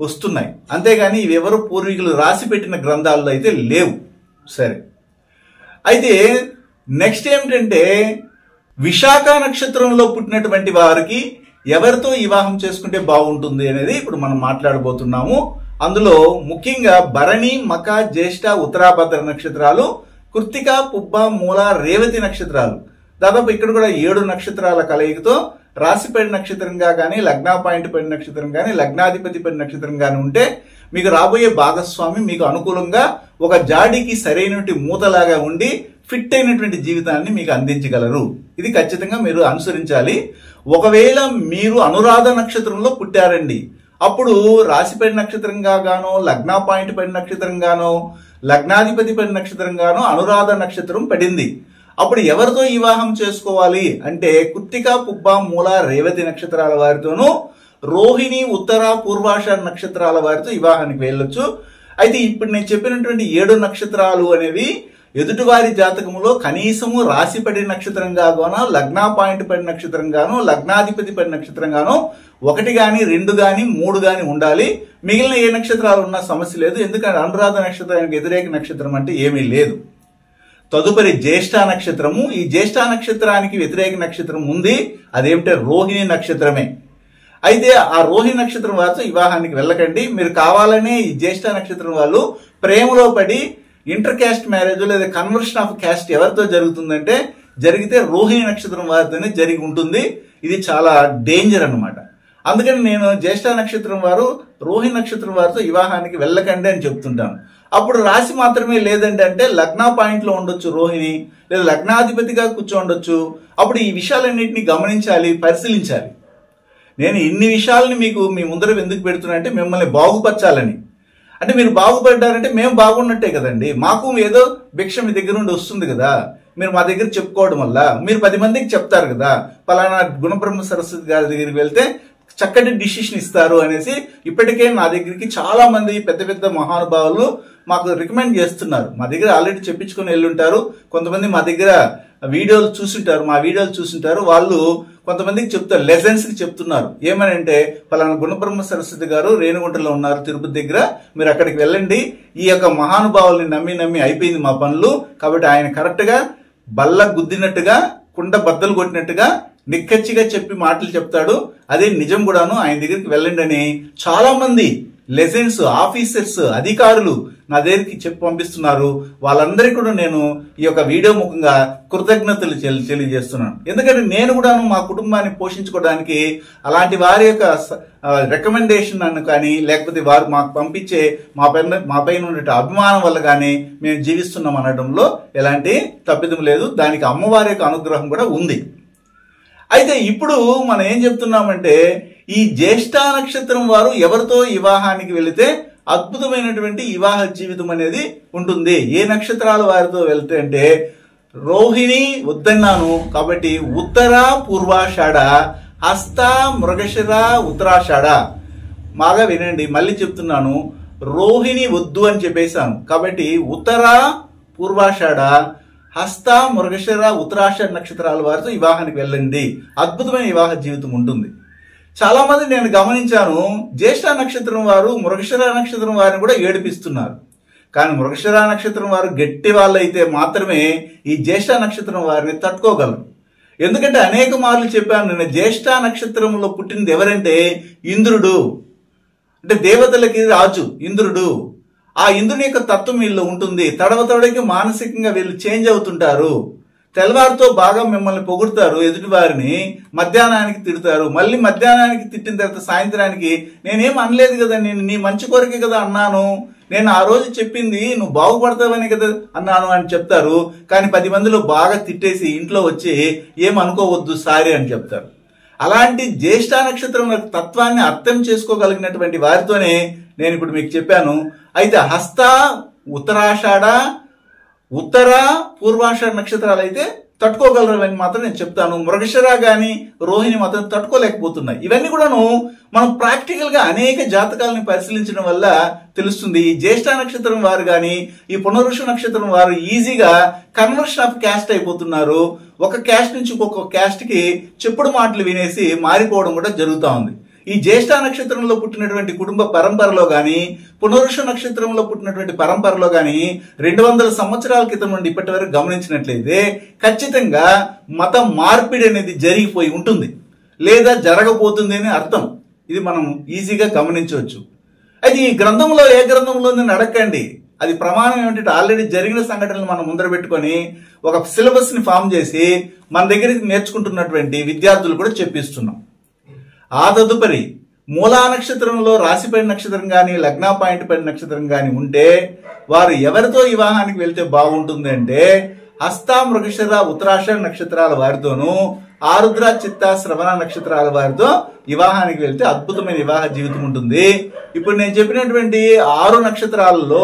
వస్తున్నాయి, అంతేగాని ఇవెవరు పూర్వీకులు రాసి పెట్టిన గ్రంథాల్లో అయితే లేవు. సరే, అయితే నెక్స్ట్ ఏమిటంటే విశాఖ నక్షత్రంలో పుట్టినటువంటి వారికి ఎవరితో వివాహం చేసుకుంటే బాగుంటుంది అనేది ఇప్పుడు మనం మాట్లాడబోతున్నాము. అందులో ముఖ్యంగా భరణి, మక, జ్యేష్ఠ, ఉత్తరాభద్ర నక్షత్రాలు, కృత్తిక, పుబ్బ, మూల, రేవతి నక్షత్రాలు. దాదాపు ఇక్కడ కూడా 7 నక్షత్రాల కలయికతో రాశిపడి నక్షత్రంగా కానీ, లగ్న పాయింట్ పడి నక్షత్రం కానీ, లగ్నాధిపతి పడి నక్షత్రం కానీ ఉంటే మీకు రాబోయే భాగస్వామి మీకు అనుకూలంగా ఒక జాడికి సరైనటువంటి మూతలాగా ఉండి ఫిట్ అయినటువంటి జీవితాన్ని మీకు అందించగలరు. ఇది ఖచ్చితంగా మీరు అనుసరించాలి. ఒకవేళ మీరు అనురాధ నక్షత్రంలో పుట్టారండి, అప్పుడు రాశిపడి నక్షత్రంగా గానో, లగ్న పాయింట్ పడి నక్షత్రంగానో, లగ్నాధిపతి పడి నక్షత్రంగానో అనురాధ నక్షత్రం పడింది. అప్పుడు ఎవరితో వివాహం చేసుకోవాలి అంటే కృత్తిక, పుబ్బ, మూల, రేవతి నక్షత్రాల వారితోనూ, రోహిణి, ఉత్తర, పూర్వాషాఢ నక్షత్రాల వారితో వివాహానికి వెళ్ళొచ్చు. అయితే ఇప్పుడు నేను చెప్పినటువంటి 7 నక్షత్రాలు అనేవి ఎదుటివారి జాతకములో కనీసము రాశి పడి నక్షత్రంగా గానో, లగ్న పాయింట్ పడి నక్షత్రంగానో, లగ్నాధిపతి పడి నక్షత్రంగానో 1 గాని 2 గాని 3 గాని ఉండాలి. మిగిలిన ఏ నక్షత్రాలు ఉన్నా సమస్య లేదు. ఎందుకంటే అనురాధ నక్షత్రానికి వ్యతిరేక నక్షత్రం అంటే ఏమీ లేదు. తదుపరి జ్యేష్ఠ నక్షత్రము. ఈ జ్యేష్ఠ నక్షత్రానికి వ్యతిరేక నక్షత్రం ఉంది, అదేమిటంటే రోహిణి నక్షత్రమే. అయితే ఆ రోహిణి నక్షత్రం వారితో వివాహానికి వెళ్ళకండి. మీరు కావాలనే ఈ జ్యేష్ఠ నక్షత్రం వాళ్ళు ప్రేమలో పడి ఇంటర్ క్యాస్ట్ మ్యారేజ్ లేదా కన్వర్షన్ ఆఫ్ క్యాస్ట్ ఎవరితో జరుగుతుందంటే జరిగితే రోహిణి నక్షత్రం వారితోనే జరిగి ఉంటుంది. ఇది చాలా డేంజర్ అన్నమాట. అందుకని నేను జ్యేష్ఠ నక్షత్రం వారు రోహిణి నక్షత్రం వారితో వివాహానికి వెళ్ళకండి అని చెప్తుంటాను. అప్పుడు రాశి మాత్రమే లేదండి అంటే లగ్న పాయింట్ లో ఉండొచ్చు రోహిణి, లేదా లగ్నాధిపతిగా కూర్చోండొచ్చు. అప్పుడు ఈ విషయాలన్నింటినీ గమనించాలి, పరిశీలించాలి. నేను ఇన్ని విషయాలని మీకు మీ ముందర ఎందుకు పెడుతున్నా అంటే మిమ్మల్ని బాగుపరచాలని. అంటే మీరు బాగుపడ్డారంటే మేము బాగున్నట్టే కదండి. మాకు ఏదో భిక్ష మీ దగ్గర నుండి వస్తుంది కదా, మీరు మా దగ్గర చెప్పుకోవడం వల్ల మీరు 10 మందికి చెప్తారు కదా, పలానా గుణబ్రహ్మ సరస్వతి గారి దగ్గరికి వెళ్తే చక్కటి డిసిషన్ ఇస్తారు అనేసి ఇప్పటికే నా దగ్గరికి చాలా మంది పెద్ద పెద్ద మహానుభావులు మాకు రికమెండ్ చేస్తున్నారు. మా దగ్గర ఆల్రెడీ చెప్పించుకొని వెళ్ళుంటారు. కొంతమంది మా దగ్గర వీడియోలు చూసింటారు, మా వీడియోలు చూసింటారు. వాళ్ళు కొంతమందికి చెప్తారు, లెజెన్స్ కి చెప్తున్నారు. ఏమనంటే పలానా గుణబ్రహ్మ సరస్వతి గారు రేణిగుంటలో ఉన్నారు తిరుపతి దగ్గర, మీరు అక్కడికి వెళ్ళండి. ఈ యొక్క మహానుభావుల్ని నమ్మి అయిపోయింది మా పనులు. కాబట్టి ఆయన కరెక్ట్ గా బల్ల గుద్దినట్టుగా కుండ బద్దలు కొట్టినట్టుగా నిక్కచ్చిగా చెప్పి మాటలు చెప్తాడు. అదే నిజం కూడాను. ఆయన దగ్గరికి వెళ్ళండి అని చాలా మంది లెజెండ్స్, ఆఫీసర్స్, అధికారులు నా దగ్గరికి చెప్పి పంపిస్తున్నారు. వాళ్ళందరికీ కూడా నేను ఈ యొక్క వీడియో ముఖంగా కృతజ్ఞతలు తెలియజేస్తున్నాను. ఎందుకంటే నేను కూడాను మా కుటుంబాన్ని పోషించుకోవడానికి అలాంటి వారి యొక్క రికమెండేషన్ అను కానీ, లేకపోతే వారు మాకు పంపించే మా పైన ఉండే అభిమానం వల్ల కానీ మేము జీవిస్తున్నాం అనడంలో ఎలాంటి తప్పిదం లేదు. దానికి అమ్మవారి యొక్క అనుగ్రహం కూడా ఉంది. అయితే ఇప్పుడు మనం ఏం చెప్తున్నామంటే, ఈ జ్యేష్ఠ నక్షత్రం వారు ఎవరితో వివాహానికి వెళితే అద్భుతమైనటువంటి వివాహ జీవితం అనేది ఉంటుంది. ఏ నక్షత్రాల వారితో వెళ్తే అంటే, రోహిణి వద్దన్నాను కాబట్టి ఉత్తర పూర్వాషాఢ, హస్త మృగశిర ఉత్తరాషాఢ. బాగా వినండి, మళ్ళీ చెప్తున్నాను. రోహిణి వద్దు అని చెప్పేశాను కాబట్టి ఉత్తర పూర్వాషాఢ, హస్త మృగశిర ఉత్తరాషాఢ నక్షత్రాల వారితో వివాహానికి వెళ్ళండి. అద్భుతమైన వివాహ జీవితం ఉంటుంది. చాలా మంది నేను గమనించాను, జ్యేష్ఠ నక్షత్రం వారు మృగశిర నక్షత్రం వారిని కూడా ఏడిపిస్తున్నారు. కానీ మృగశిర నక్షత్రం వారు గట్టి వాళ్ళు అయితే మాత్రమే ఈ జ్యేష్ఠ నక్షత్రం వారిని తట్టుకోగలరు. ఎందుకంటే అనేక మార్లు చెప్పాను నేను, జ్యేష్ఠ నక్షత్రంలో పుట్టినది ఎవరంటే ఇంద్రుడు. అంటే దేవతలకి రాజు ఇంద్రుడు. ఆ ఇంద్రుని యొక్క తత్వం వీళ్ళు ఉంటుంది. తడవతడకి మానసికంగా వీళ్ళు చేంజ్ అవుతుంటారు. తెల్లవారితో బాగా మిమ్మల్ని పొగుడుతారు ఎదుటి వారిని, మధ్యాహ్నానికి తిడతారు. మళ్ళీ మధ్యాహ్నానికి తిట్టిన తర్వాత సాయంత్రానికి నేనేం అనలేదు కదా, నేను నీ మంచి కొరకే కదా అన్నాను, నేను ఆ రోజు చెప్పింది నువ్వు బాగుపడతావని కదా అన్నాను అని చెప్తారు. కానీ 10 మందిలో బాగా తిట్టేసి ఇంట్లో వచ్చి ఏమనుకోవద్దు సారీ అని చెప్తారు. అలాంటి జ్యేష్ఠ నక్షత్రం తత్వాన్ని అర్థం చేసుకోగలిగినటువంటి వారితోనే నేను ఇప్పుడు మీకు చెప్పాను. అయితే హస్త, ఉత్తరాషాఢ, ఉత్తర పూర్వాషాఢ నక్షత్రాలు అయితే తట్టుకోగలరని మాత్రం నేను చెప్తాను. మృగశిర గాని రోహిణి మాత్రం తట్టుకోలేకపోతున్నాయి. ఇవన్నీ కూడాను మనం ప్రాక్టికల్ గా అనేక జాతకాలను పరిశీలించడం వల్ల తెలుస్తుంది. ఈ జ్యేష్ఠ నక్షత్రం వారు గాని, ఈ పునరుష నక్షత్రం వారు ఈజీగా కన్వర్షన్ ఆఫ్ క్యాస్ట్ అయిపోతున్నారు. ఒక క్యాస్ట్ నుంచి ఇంకొక క్యాస్ట్ కి చెప్పుడు మాటలు వినేసి మారిపోవడం కూడా జరుగుతూ ఉంది. ఈ జ్యేష్ఠ నక్షత్రంలో పుట్టినటువంటి కుటుంబ పరంపరలో గాని, పునరుష నక్షత్రంలో పుట్టినటువంటి పరంపరలో గాని 200 సంవత్సరాల క్రితం నుండి ఇప్పటి వరకు గమనించినట్లయితే ఖచ్చితంగా మత మార్పిడి అనేది జరిగిపోయి ఉంటుంది, లేదా జరగబోతుంది అని అర్థం. ఇది మనం ఈజీగా గమనించవచ్చు. అయితే ఈ గ్రంథంలో ఏ గ్రంథంలో నేను అడగండి, అది ప్రమాణం ఏమిటంటే ఆల్రెడీ జరిగిన సంఘటనలు మనం ముందర పెట్టుకొని ఒక సిలబస్ ని ఫామ్ చేసి మన దగ్గరికి నేర్చుకుంటున్నటువంటి విద్యార్థులు కూడా చెప్పిస్తున్నాం. ఆ తదుపరి మూలా నక్షత్రంలో రాశిపడి నక్షత్రం గాని, లగ్న పాయింట్ పడి నక్షత్రం గాని ఉంటే వారు ఎవరితో వివాహానికి వెళ్తే బాగుంటుంది అంటే, హస్త మృగశిర ఉత్తరాషాఢ నక్షత్రాల వారితోనూ, ఆరుద్ర చిత్త శ్రవణ నక్షత్రాల వారితో వివాహానికి వెళ్తే అద్భుతమైన వివాహ జీవితం ఉంటుంది. ఇప్పుడు నేను చెప్పినటువంటి 6 నక్షత్రాలలో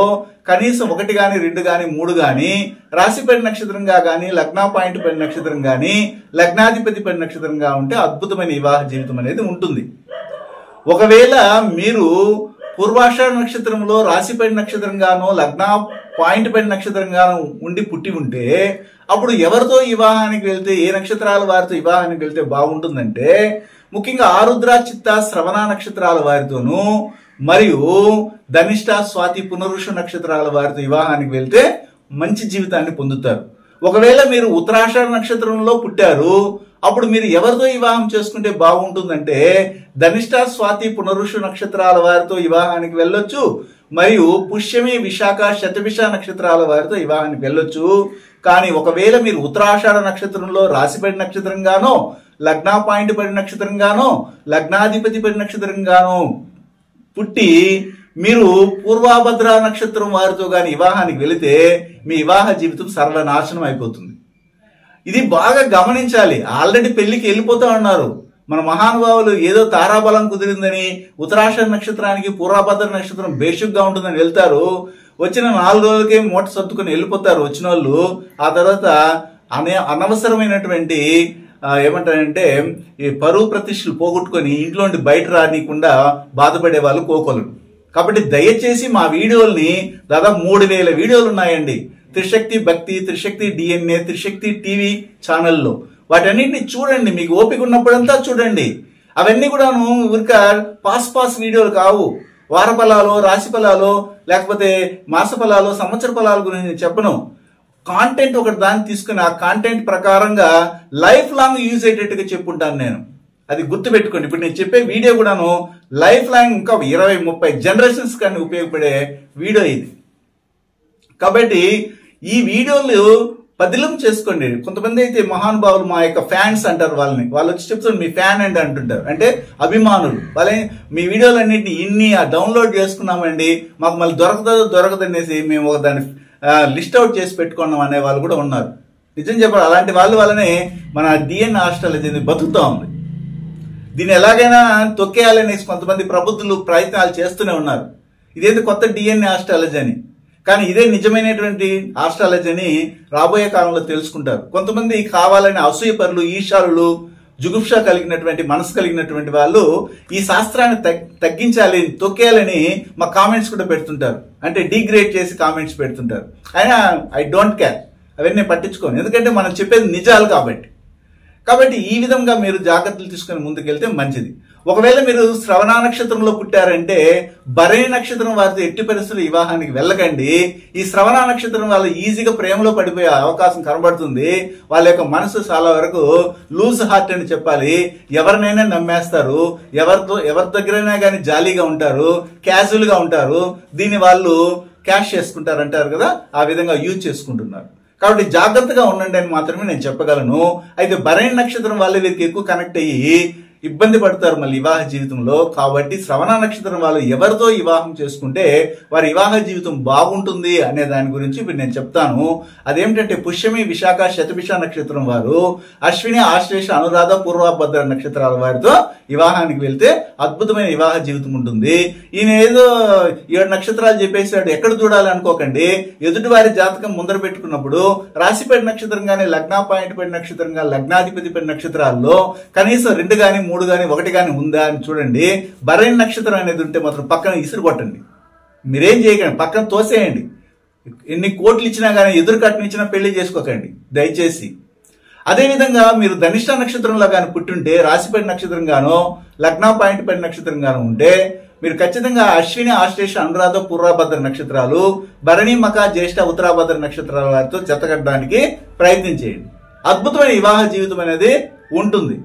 కనీసం 1 గాని 2 గాని 3 గాని రాశిపడి నక్షత్రంగా గాని, లగ్న పాయింట్ పడి నక్షత్రం గాని, లగ్నాధిపతి పడి నక్షత్రంగా ఉంటే అద్భుతమైన వివాహ జీవితం అనేది ఉంటుంది. ఒకవేళ మీరు పూర్వాషాఢ నక్షత్రంలో రాశిపడి నక్షత్రంగానో, లగ్న పాయింట్ పడి నక్షత్రంగానో ఉండి పుట్టి ఉంటే అప్పుడు ఎవరితో వివాహానికి వెళ్తే, ఏ నక్షత్రాల వారితో వివాహానికి వెళ్తే బాగుంటుందంటే, ముఖ్యంగా ఆరుద్ర చిత్త శ్రవణ నక్షత్రాల వారితోనూ, మరియు ధనిష్ట స్వాతి పునరుష నక్షత్రాల వారితో వివాహానికి వెళ్తే మంచి జీవితాన్ని పొందుతారు. ఒకవేళ మీరు ఉత్తరాషాఢ నక్షత్రంలో పుట్టారు, అప్పుడు మీరు ఎవరితో వివాహం చేసుకుంటే బాగుంటుందంటే, ధనిష్ట స్వాతి పునరుష నక్షత్రాల వారితో వివాహానికి వెళ్ళొచ్చు, మరియు పుష్యమి విశాఖ శతభిష నక్షత్రాల వారితో వివాహానికి వెళ్ళొచ్చు. కానీ ఒకవేళ మీరు ఉత్తరాషాఢ నక్షత్రంలో రాశిపడి నక్షత్రంగానో, లగ్న పాయింట్ పడి నక్షత్రంగానో, లగ్నాధిపతి పడి నక్షత్రంగానో పుట్టి మీరు పూర్వభద్ర నక్షత్రం వారితో గాని వివాహానికి వెళితే మీ వివాహ జీవితం సర్వనాశనం అయిపోతుంది. ఇది బాగా గమనించాలి. ఆల్రెడీ పెళ్లికి వెళ్ళిపోతా ఉన్నారు, మన మహానుభావులు ఏదో తారాబలం కుదిరిందని ఉత్తరాషాఢ నక్షత్రానికి పూర్వభద్ర నక్షత్రం బేషుగ్గా ఉంటుందని వెళ్తారు. వచ్చిన 4 రోజులకే మూట సర్దుకుని వెళ్ళిపోతారు వచ్చిన వాళ్ళు. ఆ తర్వాత అనవసరమైనటువంటి ఏమంటారంటే ఈ పరువు ప్రతిష్టలు పోగొట్టుకొని ఇంట్లో నుండి బయట రానికుండా బాధపడే వాళ్ళు కోకొలు. కాబట్టి దయచేసి మా వీడియోల్ని దాదాపు 3000 వీడియోలు ఉన్నాయండి. త్రిశక్తి భక్తి, త్రిశక్తి DNA, త్రిశక్తి టీవీ ఛానల్లో. వాటన్నిటిని చూడండి, మీకు ఓపిక ఉన్నప్పుడంతా చూడండి. అవన్నీ కూడాను ఊరిక పాస్ వీడియోలు కావు. వార ఫలాలు, రాశి ఫలాలు, లేకపోతే మాస ఫలాలు, సంవత్సర ఫలాల గురించి చెప్పను. కాంటెంట్ ఒకటి దాన్ని తీసుకుని ఆ కాంటెంట్ ప్రకారంగా లైఫ్ లాంగ్ యూజ్ అయ్యేటట్టుగా చెప్పుంటాను నేను. అది గుర్తుపెట్టుకోండి. ఇప్పుడు నేను చెప్పే వీడియో కూడాను లైఫ్ లాంగ్ ఇంకా 20-30 జనరేషన్స్ కానీ ఉపయోగపడే వీడియో ఇది. కాబట్టి ఈ వీడియోలు పదిలం చేసుకోండి. కొంతమంది అయితే మహానుభావులు మా యొక్క ఫ్యాన్స్ అంటారు వాళ్ళని. వాళ్ళు వచ్చి చెప్తారు మీ ఫ్యాన్ అండి అంటుంటారు. అంటే అభిమానులు. వాళ్ళే మీ వీడియోలన్నింటినీ ఇన్ని డౌన్లోడ్ చేసుకున్నామండి, మాకు మళ్ళీ దొరకదనేసి మేము ఒక దాన్ని లిస్ట్ అవుట్ చేసి పెట్టుకున్నాం అనే వాళ్ళు కూడా ఉన్నారు. నిజం చెప్పాలి, అలాంటి వాళ్ళనే మన DNA ఆస్ట్రాలజీ బతుకుతా ఉంది. దీన్ని ఎలాగైనా తొక్కేయాలనేసి కొంతమంది ప్రబుద్ధులు ప్రయత్నాలు చేస్తూనే ఉన్నారు. ఇదేంటి కొత్త DNA ఆస్ట్రాలజీ అని. కానీ ఇదే నిజమైనటువంటి ఆస్ట్రాలజీ అని రాబోయే కాలంలో తెలుసుకుంటారు. కొంతమంది కావాలని అసూయపరులు, ఈర్ష్యాలు, జుగుప్ష కలిగినటువంటి మనసు కలిగినటువంటి వాళ్ళు ఈ శాస్త్రాన్ని తగ్గించాలి, తొక్కేయాలని మా కామెంట్స్ కూడా పెడుతుంటారు. అంటే డిగ్రేడ్ చేసి కామెంట్స్ పెడుతుంటారు. అయినా ఐ డోంట్ కేర్, అవన్నీ పట్టించుకోను. ఎందుకంటే మనం చెప్పేది నిజాలు కాబట్టి ఈ విధంగా మీరు జాగ్రత్తలు తీసుకుని ముందుకెళ్తే మంచిది. ఒకవేళ మీరు శ్రవణ నక్షత్రంలో పుట్టారంటే భరణి నక్షత్రం వారితో ఎట్టి పరిస్థితులు వివాహానికి వెళ్ళకండి. ఈ శ్రవణ నక్షత్రం వాళ్ళు ఈజీగా ప్రేమలో పడిపోయే అవకాశం కనబడుతుంది. వాళ్ళ యొక్క మనసు చాలా వరకు లూజ్ హార్ట్ అని చెప్పాలి. ఎవరినైనా నమ్మేస్తారు, ఎవరి దగ్గరైనా కానీ జాలీగా ఉంటారు, క్యాజువల్ గా ఉంటారు. దీన్ని వాళ్ళు క్యాష్ చేసుకుంటారు అంటారు కదా, ఆ విధంగా యూజ్ చేసుకుంటున్నారు. కాబట్టి జాగ్రత్తగా ఉండండి అని మాత్రమే నేను చెప్పగలను. అయితే భరణి నక్షత్రం వాళ్ళ వీరికి ఎక్కువ కనెక్ట్ అయ్యి ఇబ్బంది పడతారు మళ్ళీ వివాహ జీవితంలో. కాబట్టి శ్రవణ నక్షత్రం వాళ్ళు ఎవరితో వివాహం చేసుకుంటే వారి వివాహ జీవితం బాగుంటుంది అనే దాని గురించి ఇప్పుడు నేను చెప్తాను. అదేమిటంటే పుష్యమి, విశాఖ, శతభిష నక్షత్రం వారు, అశ్విని, ఆశ్లేష, అనురాధ, పూర్వభద్ర నక్షత్రాల వారితో వివాహానికి వెళ్తే అద్భుతమైన వివాహ జీవితం ఉంటుంది. ఈయన ఏదో 7 నక్షత్రాలు చెప్పేసాడు ఎక్కడ చూడాలి అనుకోకండి. ఎదుటి వారి జాతకం ముందర పెట్టుకున్నప్పుడు రాశిపడి నక్షత్రం కానీ, లగ్న పాయింట్ పడి నక్షత్రం కానీ, లగ్నాధిపతి పడి నక్షత్రాల్లో కనీసం 2 కానీ 3 కానీ 1 కానీ ఉందా అని చూడండి. భరణి నక్షత్రం అనేది ఉంటే మాత్రం పక్కన ఇసురు కొట్టండి. మీరేం చేయకండి, పక్కన తోసేయండి. ఎన్ని కోట్లు ఇచ్చినా కానీ, ఎదురు కట్నం ఇచ్చినా పెళ్లి చేసుకోకండి దయచేసి. అదేవిధంగా మీరు ధనిష్ట నక్షత్రంలో కానీ పుట్టుంటే, రాశిపడి నక్షత్రం గానో, లగ్న పాయింట్ పడి నక్షత్రం గానో ఉంటే మీరు ఖచ్చితంగా అశ్విని, ఆశ్లేష, అనురాధ, పూర్వభద్ర నక్షత్రాలు, భరణి, మఖ, జ్యేష్ఠ, ఉత్తరాభద్ర నక్షత్రాల వారితో జతకట్టడానికి ప్రయత్నం చేయండి. అద్భుతమైన వివాహ జీవితం అనేది ఉంటుంది.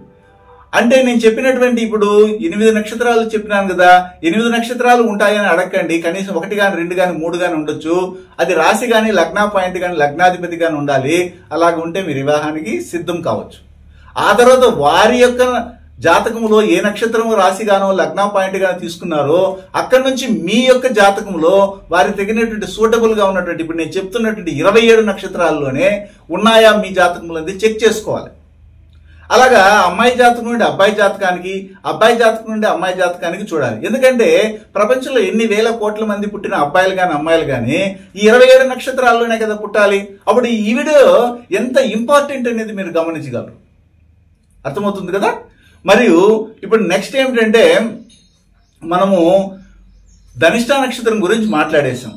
అంటే నేను చెప్పినటువంటి ఇప్పుడు 8 నక్షత్రాలు చెప్పినాను కదా, 8 నక్షత్రాలు ఉంటాయని అడగండి. కనీసం 1 కానీ 2 కానీ 3 కానీ ఉండొచ్చు. అది రాశి కానీ, లగ్న పాయింట్ కానీ, లగ్నాధిపతి కానీ ఉండాలి. అలాగ ఉంటే మీరు వివాహానికి సిద్ధం కావచ్చు. ఆ తర్వాత వారి యొక్క జాతకంలో ఏ నక్షత్రం రాశి గానో, లగ్న పాయింట్ గానో తీసుకున్నారో అక్కడి నుంచి మీ యొక్క జాతకంలో వారికి తగినటువంటి సూటబుల్ గా ఉన్నటువంటి ఇప్పుడు నేను చెప్తున్నటువంటి 27 నక్షత్రాల్లోనే ఉన్నాయా మీ జాతకంలో అనేది చెక్ చేసుకోవాలి. అలాగా అమ్మాయి జాతకం నుండి అబ్బాయి జాతకానికి, అబ్బాయి జాతకం నుండి అమ్మాయి జాతకానికి చూడాలి. ఎందుకంటే ప్రపంచంలో ఎన్ని వేల కోట్ల మంది పుట్టిన అబ్బాయిలు కానీ అమ్మాయిలు కానీ ఈ 27 నక్షత్రాల్లోనే కదా పుట్టాలి. అప్పుడు ఈ వీడియో ఎంత ఇంపార్టెంట్ అనేది మీరు గమనించగలరు. అర్థమవుతుంది కదా. మరియు ఇప్పుడు నెక్స్ట్ ఏమిటంటే మనము ధనిష్ట నక్షత్రం గురించి మాట్లాడేశాం.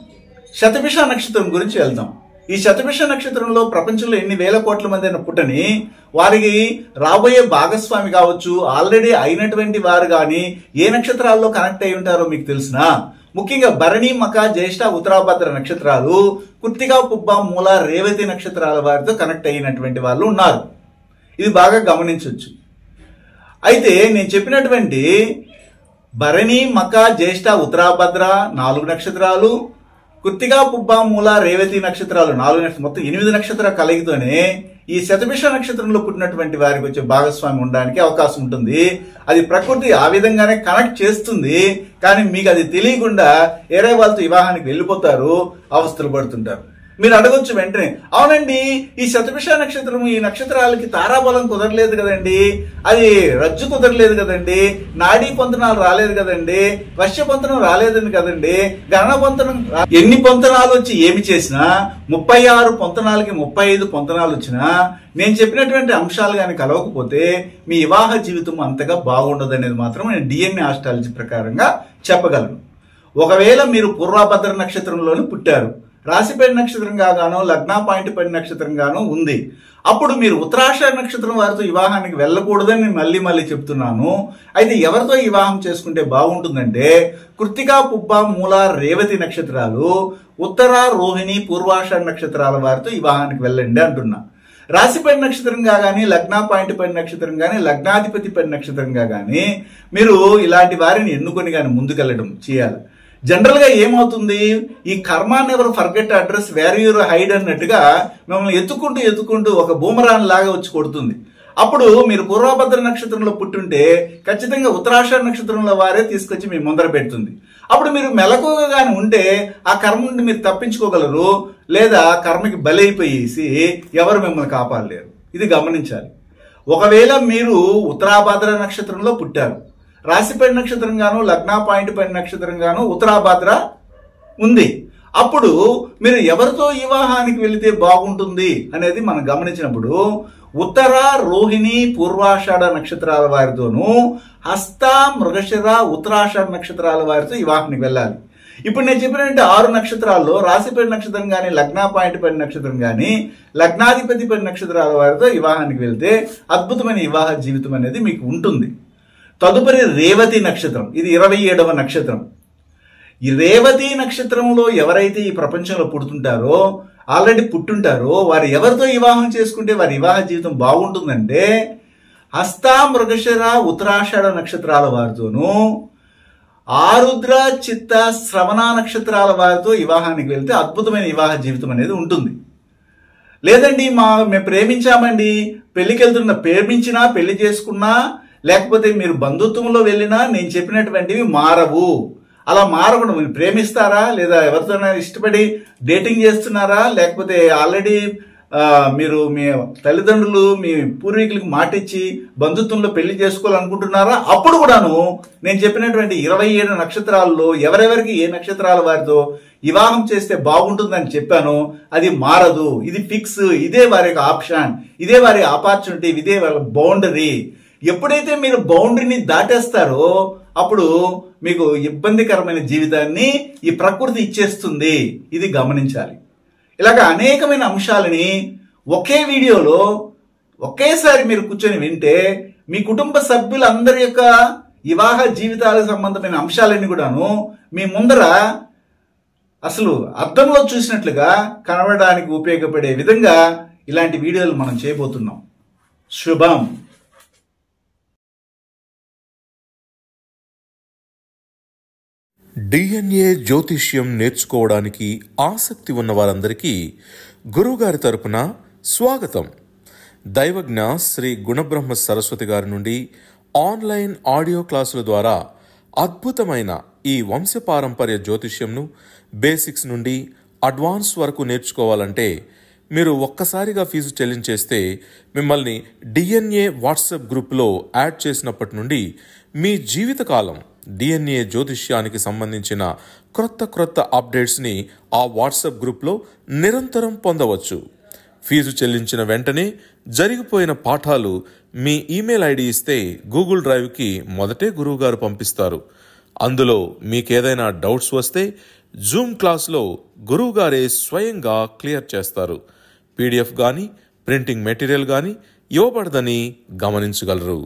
శతభిష నక్షత్రం గురించి వెళ్దాం. ఈ శతభిష నక్షత్రంలో ప్రపంచంలో ఎన్ని వేల కోట్ల మంది అయినా పుట్టని వారికి రాబోయే భాగస్వామి కావచ్చు, ఆల్రెడీ అయినటువంటి వారు కానీ ఏ నక్షత్రాల్లో కనెక్ట్ అయి ఉంటారో మీకు తెలిసినా, ముఖ్యంగా భరణి, మఖ, జ్యేష్ఠ, ఉత్తరాభద్ర నక్షత్రాలు, కృత్తిక, పుబ్బ, మూల, రేవతి నక్షత్రాల వారితో కనెక్ట్ అయినటువంటి వాళ్ళు ఉన్నారు. ఇది బాగా గమనించవచ్చు. అయితే నేను చెప్పినటువంటి భరణి, మఖ, జ్యేష్ఠ, ఉత్తరాభద్ర 4 నక్షత్రాలు, కృత్తిక, పుబ్బ, మూల, రేవతి నక్షత్రాలు 4 నక్షత్రాలు, మొత్తం 8 నక్షత్రాల కలయికతోనే ఈ శతభిష నక్షత్రంలో పుట్టినటువంటి వారికి వచ్చే భాగస్వామి ఉండడానికి అవకాశం ఉంటుంది. అది ప్రకృతి ఆ విధంగానే కనెక్ట్ చేస్తుంది. కానీ మీకు అది తెలియకుండా ఏరే వాళ్ళతో వివాహానికి వెళ్ళిపోతారు, అవస్థలు పడుతుంటారు. మీరు అడగొచ్చు వెంటనే, అవునండి ఈ శతభిష నక్షత్రం ఈ నక్షత్రాలకి తారాబలం కుదరలేదు కదండి, అది రజ్జు కుదరలేదు కదండి, నాడీ పొంతనాలు రాలేదు కదండి, వర్ష పొంతనం రాలేదని కదండి, గణన పొంతనం ఎన్ని పొంతనాలు వచ్చి ఏమి చేసినా 36 పొంతనాలకి 35 పొంతనాలు వచ్చినా నేను చెప్పినటువంటి అంశాలు కానీ కలవకపోతే మీ వివాహ జీవితం అంతగా బాగుండదు అనేది మాత్రం నేను డిఎన్ఏ ఆస్ట్రాలజీ ప్రకారంగా చెప్పగలను. ఒకవేళ మీరు పూర్వభద్ర నక్షత్రంలోనే పుట్టారు, రాశిపడి నక్షత్రంగా గాను లగ్న పాయింట్ పడి నక్షత్రంగాను ఉంది, అప్పుడు మీరు ఉత్తరాషాఢ నక్షత్రం వారితో వివాహానికి వెళ్ళకూడదని నేను మళ్ళీ చెప్తున్నాను. అయితే ఎవరితో వివాహం చేసుకుంటే బాగుంటుందంటే కృత్తిక పుబ్బ మూల రేవతి నక్షత్రాలు, ఉత్తర రోహిణి పూర్వాషాఢ నక్షత్రాల వారితో వివాహానికి వెళ్ళండి అంటున్నా. రాశిపడి నక్షత్రంగా కానీ లగ్న పాయింట్ పడి నక్షత్రం కానీ లగ్నాధిపతి పడి నక్షత్రంగా కానీ మీరు ఇలాంటి వారిని ఎన్నుకొని కానీ ముందుకెళ్ళడం చేయాలి. జనరల్ గా ఏమవుతుంది, ఈ కర్మ never forget address where you're hide అన్నట్టుగా మిమ్మల్ని ఎత్తుకుంటూ ఒక బూమరాన్ లాగా వచ్చి కొడుతుంది. అప్పుడు మీరు పూర్వభద్ర నక్షత్రంలో పుట్టుంటే ఖచ్చితంగా ఉత్తరాషాఢ నక్షత్రంలో వారే తీసుకొచ్చి మీ ముందర పెడుతుంది. అప్పుడు మీరు మెలకువగానే ఉంటే ఆ కర్మ నుండి మీరు తప్పించుకోగలరు, లేదా కర్మకి బలైపోయేసి ఎవరు మిమ్మల్ని కాపాడలేరు. ఇది గమనించాలి. ఒకవేళ మీరు ఉత్తరాభాద్ర నక్షత్రంలో పుట్టారు, రాశిపడి నక్షత్రంగాను లగ్న పాయింట్ పడి నక్షత్రంగాను ఉత్తరాభాద్ర ఉంది, అప్పుడు మీరు ఎవరితో వివాహానికి వెళితే బాగుంటుంది అనేది మనం గమనించినప్పుడు ఉత్తర రోహిణి పూర్వాషాఢ నక్షత్రాల వారితోనూ హస్త మృగశిర ఉత్తరాషాఢ నక్షత్రాల వారితో వివాహానికి వెళ్ళాలి. ఇప్పుడు నేను చెప్పినట్టు 6 నక్షత్రాల్లో రాశిపడి నక్షత్రం కానీ లగ్న పాయింట్ పడి నక్షత్రం కానీ లగ్నాధిపతి పడి నక్షత్రాల వారితో వివాహానికి వెళ్తే అద్భుతమైన వివాహ జీవితం అనేది మీకు ఉంటుంది. తదుపరి రేవతి నక్షత్రం, ఇది 27వ నక్షత్రం. ఈ రేవతి నక్షత్రంలో ఎవరైతే ఈ ప్రపంచంలో పుడుతుంటారో ఆల్రెడీ పుట్టుంటారో వారు ఎవరితో వివాహం చేసుకుంటే వారి వివాహ జీవితం బాగుంటుందంటే హస్త మృగశిర ఉత్తరాషాఢ నక్షత్రాల వారితోనూ ఆరుద్ర చిత్త శ్రవణ నక్షత్రాల వారితో వివాహానికి వెళ్తే అద్భుతమైన వివాహ జీవితం అనేది ఉంటుంది. లేదండి మేము ప్రేమించామండి, పెళ్లికి వెళ్తున్నా, ప్రేమించినా పెళ్లి చేసుకున్నా లేకపోతే మీరు బంధుత్వంలో వెళ్ళినా నేను చెప్పినటువంటివి మారవు. అలా మారకుండా మీరు ప్రేమిస్తారా, లేదా ఎవరితోనైనా ఇష్టపడి డేటింగ్ చేస్తున్నారా, లేకపోతే ఆల్రెడీ మీరు మీ తల్లిదండ్రులు మీ పూర్వీకులకు మాటిచ్చి బంధుత్వంలో పెళ్లి చేసుకోవాలనుకుంటున్నారా, అప్పుడు కూడాను నేను చెప్పినటువంటి 27 నక్షత్రాల్లో ఎవరెవరికి ఏ నక్షత్రాల వారితో వివాహం చేస్తే బాగుంటుందని చెప్పానో అది మారదు. ఇది ఫిక్స్, ఇదే వారి యొక్క ఆప్షన్, ఇదే వారి ఆపర్చునిటీ, ఇదే వారి బౌండరీ. ఎప్పుడైతే మీరు బౌండరీని దాటేస్తారో అప్పుడు మీకు ఇబ్బందికరమైన జీవితాన్ని ఈ ప్రకృతి ఇచ్చేస్తుంది. ఇది గమనించాలి. ఇలాగ అనేకమైన అంశాలని ఒకే వీడియోలో ఒకేసారి మీరు కూర్చొని వింటే మీ కుటుంబ సభ్యులందరి యొక్క వివాహ జీవితాలకు సంబంధమైన అంశాలన్నీ కూడాను మీ ముందర అసలు అర్థంలో చూసినట్లుగా కనబడడానికి ఉపయోగపడే విధంగా ఇలాంటి వీడియోలు మనం చేయబోతున్నాం. శుభం. డిఎన్ఏ జ్యోతిష్యం నేర్చుకోవడానికి ఆసక్తి ఉన్న వారందరికీ గురువుగారి తరపున స్వాగతం. దైవజ్ఞ శ్రీ గుణబ్రహ్మ సరస్వతి గారి నుండి ఆన్లైన్ ఆడియో క్లాసుల ద్వారా అద్భుతమైన ఈ వంశపారంపర్య జ్యోతిష్యంను బేసిక్స్ నుండి అడ్వాన్స్ వరకు నేర్చుకోవాలంటే మీరు ఒక్కసారిగా ఫీజు చెల్లించేస్తే మిమ్మల్ని డిఎన్ఏ వాట్సాప్ గ్రూప్లో యాడ్ చేసినప్పటి నుండి మీ జీవితకాలం డిఎన్ఏ జ్యోతిష్యానికి సంబంధించిన క్రొత్త అప్డేట్స్ని ఆ వాట్సాప్ గ్రూప్లో నిరంతరం పొందవచ్చు. ఫీజు చెల్లించిన వెంటనే జరిగిపోయిన పాఠాలు మీ ఈమెయిల్ ఐడి ఇస్తే గూగుల్ డ్రైవ్కి మొదటే గురువుగారు పంపిస్తారు. అందులో మీకేదైనా డౌట్స్ వస్తే జూమ్ క్లాస్లో గురువుగారే స్వయంగా క్లియర్ చేస్తారు. పీడిఎఫ్ కానీ ప్రింటింగ్ మెటీరియల్ కానీ ఇవ్వబడదని గమనించగలరు.